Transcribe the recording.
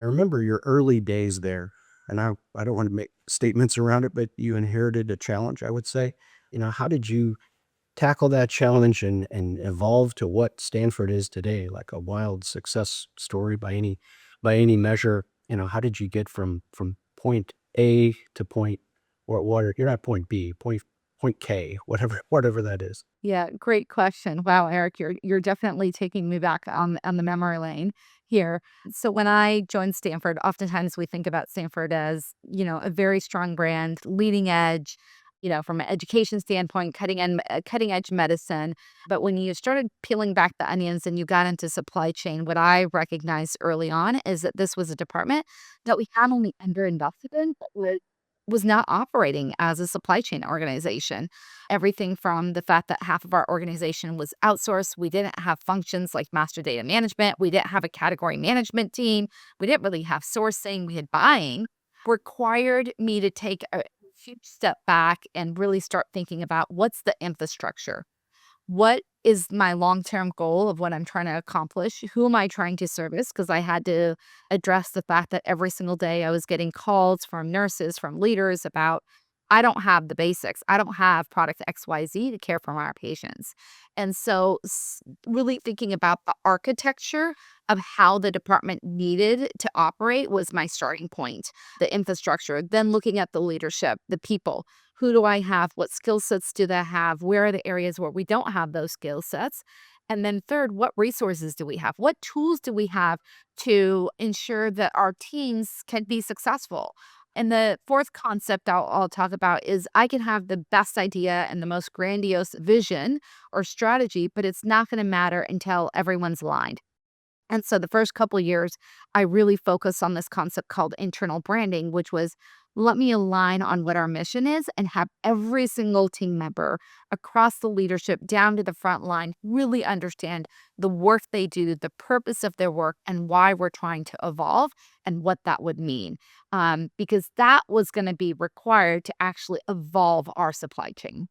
I remember your early days there, and I don't want to make statements around it, but you inherited a challenge, I would say. How did you tackle that challenge and evolve to what Stanford is today, like a wild success story by any measure? How did you get from point A to point or you're not point B, point K, whatever that is. Yeah, great question. Wow, Eric, you're definitely taking me back on the memory lane here. So when I joined Stanford, oftentimes we think about Stanford as, a very strong brand, leading edge, from an education standpoint, cutting edge medicine. But when you started peeling back the onions and you got into supply chain, what I recognized early on is that this was a department that we had only underinvested in, but was not operating as a supply chain organization. Everything from the fact that half of our organization was outsourced. We didn't have functions like master data management. We didn't have a category management team. We didn't really have sourcing. We had buying. Required me to take a huge step back and really start thinking about what's the infrastructure? What is my long-term goal of what I'm trying to accomplish? Who am I trying to service? Because I had to address the fact that every single day I was getting calls from nurses, from leaders about, I don't have the basics. I don't have product XYZ to care for our patients. And so, really thinking about the architecture of how the department needed to operate was my starting point, the infrastructure. Then looking at the leadership, the people. Who do I have? What skill sets do they have? Where are the areas where we don't have those skill sets? And then third, what resources do we have? What tools do we have to ensure that our teams can be successful? And the fourth concept I'll talk about is I can have the best idea and the most grandiose vision or strategy, but it's not going to matter until everyone's aligned. And so the first couple years, I really focused on this concept called internal branding, which was let me align on what our mission is and have every single team member across the leadership down to the front line really understand the work they do, the purpose of their work, and why we're trying to evolve and what that would mean. Because that was going to be required to actually evolve our supply chain.